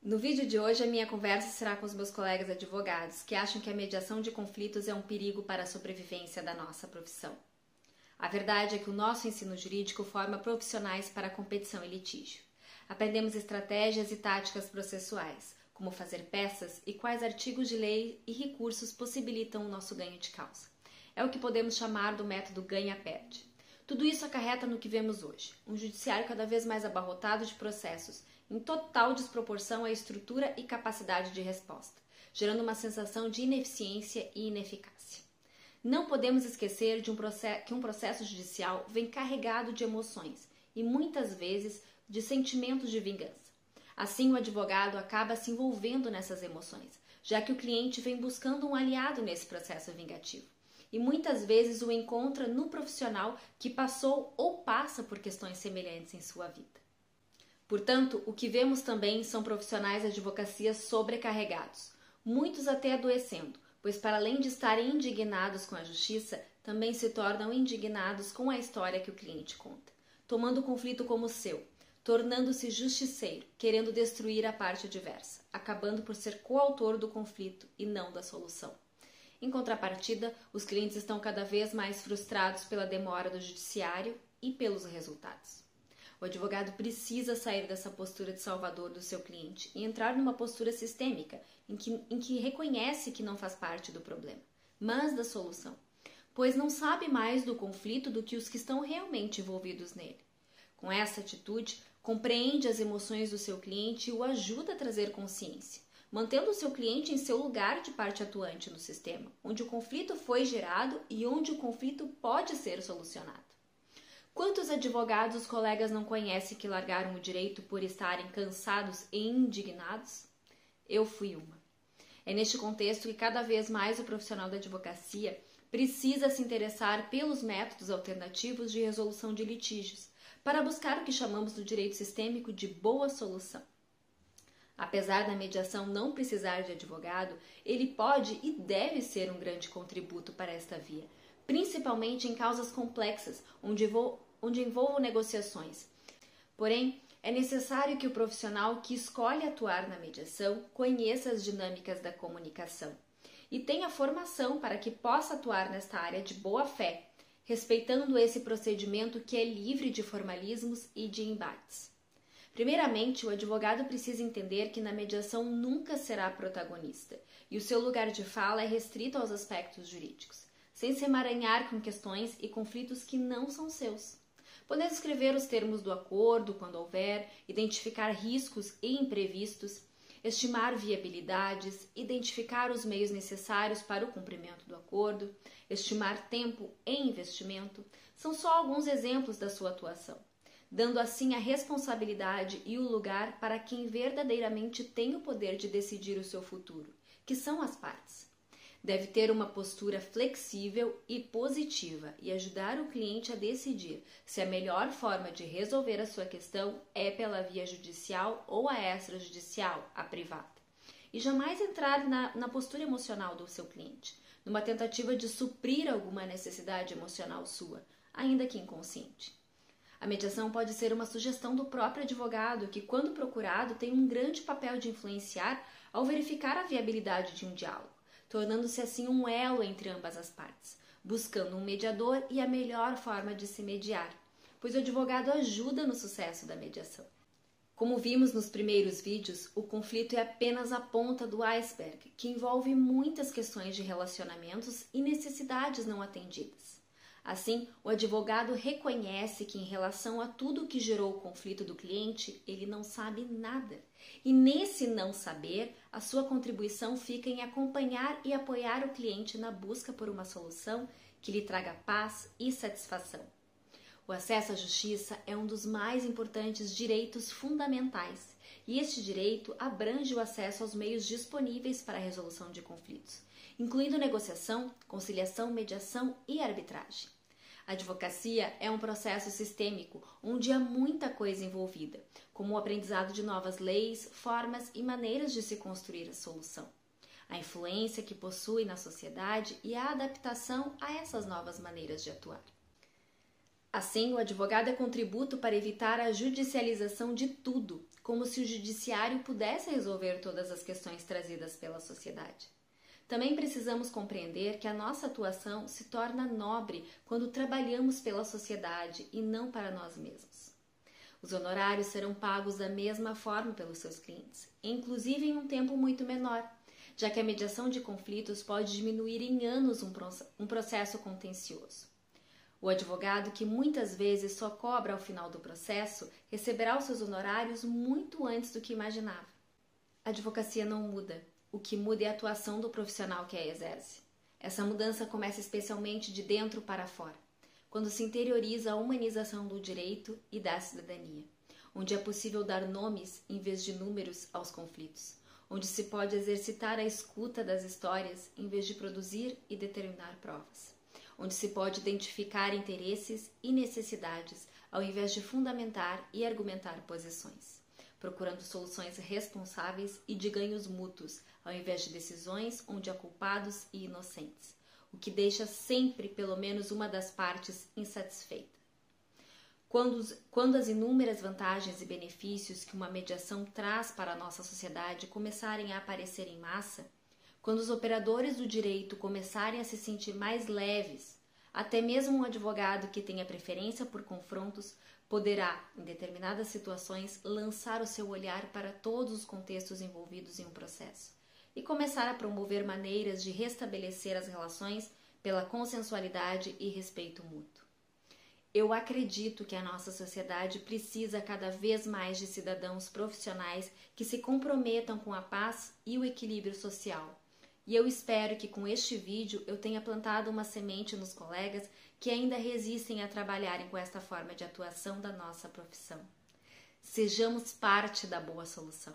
No vídeo de hoje, a minha conversa será com os meus colegas advogados que acham que a mediação de conflitos é um perigo para a sobrevivência da nossa profissão. A verdade é que o nosso ensino jurídico forma profissionais para a competição e litígio. Aprendemos estratégias e táticas processuais, como fazer peças e quais artigos de lei e recursos possibilitam o nosso ganho de causa. É o que podemos chamar do método ganha-perde. Tudo isso acarreta no que vemos hoje, um judiciário cada vez mais abarrotado de processos, em total desproporção à estrutura e capacidade de resposta, gerando uma sensação de ineficiência e ineficácia. Não podemos esquecer que um processo judicial vem carregado de emoções e, muitas vezes, de sentimentos de vingança. Assim, o advogado acaba se envolvendo nessas emoções, já que o cliente vem buscando um aliado nesse processo vingativo. E muitas vezes o encontra no profissional que passou ou passa por questões semelhantes em sua vida. Portanto, o que vemos também são profissionais de advocacia sobrecarregados, muitos até adoecendo, pois para além de estarem indignados com a justiça, também se tornam indignados com a história que o cliente conta, tomando o conflito como seu, tornando-se justiceiro, querendo destruir a parte adversa, acabando por ser coautor do conflito e não da solução. Em contrapartida, os clientes estão cada vez mais frustrados pela demora do judiciário e pelos resultados. O advogado precisa sair dessa postura de salvador do seu cliente e entrar numa postura sistêmica, em que reconhece que não faz parte do problema, mas da solução, pois não sabe mais do conflito do que os que estão realmente envolvidos nele. Com essa atitude, compreende as emoções do seu cliente e o ajuda a trazer consciência, mantendo o seu cliente em seu lugar de parte atuante no sistema, onde o conflito foi gerado e onde o conflito pode ser solucionado. Quantos advogados os colegas não conhecem que largaram o direito por estarem cansados e indignados? Eu fui uma. É neste contexto que cada vez mais o profissional da advocacia precisa se interessar pelos métodos alternativos de resolução de litígios, para buscar o que chamamos no direito sistêmico de boa solução. Apesar da mediação não precisar de advogado, ele pode e deve ser um grande contributo para esta via, principalmente em causas complexas, onde envolvam negociações. Porém, é necessário que o profissional que escolhe atuar na mediação conheça as dinâmicas da comunicação e tenha formação para que possa atuar nesta área de boa fé, respeitando esse procedimento que é livre de formalismos e de embates. Primeiramente, o advogado precisa entender que na mediação nunca será protagonista e o seu lugar de fala é restrito aos aspectos jurídicos, sem se emaranhar com questões e conflitos que não são seus. Podendo escrever os termos do acordo quando houver, identificar riscos e imprevistos, estimar viabilidades, identificar os meios necessários para o cumprimento do acordo, estimar tempo e investimento, são só alguns exemplos da sua atuação, dando assim a responsabilidade e o lugar para quem verdadeiramente tem o poder de decidir o seu futuro, que são as partes. Deve ter uma postura flexível e positiva e ajudar o cliente a decidir se a melhor forma de resolver a sua questão é pela via judicial ou a extrajudicial, a privada. E jamais entrar na postura emocional do seu cliente, numa tentativa de suprir alguma necessidade emocional sua, ainda que inconsciente. A mediação pode ser uma sugestão do próprio advogado que, quando procurado, tem um grande papel de influenciar ao verificar a viabilidade de um diálogo, tornando-se assim um elo entre ambas as partes, buscando um mediador e a melhor forma de se mediar, pois o advogado ajuda no sucesso da mediação. Como vimos nos primeiros vídeos, o conflito é apenas a ponta do iceberg, que envolve muitas questões de relacionamentos e necessidades não atendidas. Assim, o advogado reconhece que em relação a tudo que gerou o conflito do cliente, ele não sabe nada. E nesse não saber, a sua contribuição fica em acompanhar e apoiar o cliente na busca por uma solução que lhe traga paz e satisfação. O acesso à justiça é um dos mais importantes direitos fundamentais, e este direito abrange o acesso aos meios disponíveis para a resolução de conflitos, incluindo negociação, conciliação, mediação e arbitragem. A advocacia é um processo sistêmico onde há muita coisa envolvida, como o aprendizado de novas leis, formas e maneiras de se construir a solução, a influência que possui na sociedade e a adaptação a essas novas maneiras de atuar. Assim, o advogado é contributo para evitar a judicialização de tudo, como se o judiciário pudesse resolver todas as questões trazidas pela sociedade. Também precisamos compreender que a nossa atuação se torna nobre quando trabalhamos pela sociedade e não para nós mesmos. Os honorários serão pagos da mesma forma pelos seus clientes, inclusive em um tempo muito menor, já que a mediação de conflitos pode diminuir em anos um processo contencioso. O advogado, que muitas vezes só cobra ao final do processo, receberá os seus honorários muito antes do que imaginava. A advocacia não muda. O que muda é a atuação do profissional que a exerce. Essa mudança começa especialmente de dentro para fora, quando se interioriza a humanização do direito e da cidadania, onde é possível dar nomes em vez de números aos conflitos, onde se pode exercitar a escuta das histórias em vez de produzir e determinar provas, onde se pode identificar interesses e necessidades ao invés de fundamentar e argumentar posições, procurando soluções responsáveis e de ganhos mútuos, ao invés de decisões onde há culpados e inocentes, o que deixa sempre pelo menos uma das partes insatisfeita. Quando as inúmeras vantagens e benefícios que uma mediação traz para a nossa sociedade começarem a aparecer em massa, quando os operadores do direito começarem a se sentir mais leves, até mesmo um advogado que tenha preferência por confrontos poderá, em determinadas situações, lançar o seu olhar para todos os contextos envolvidos em um processo e começar a promover maneiras de restabelecer as relações pela consensualidade e respeito mútuo. Eu acredito que a nossa sociedade precisa cada vez mais de cidadãos profissionais que se comprometam com a paz e o equilíbrio social. E eu espero que com este vídeo eu tenha plantado uma semente nos colegas que ainda resistem a trabalharem com esta forma de atuação da nossa profissão. Sejamos parte da boa solução.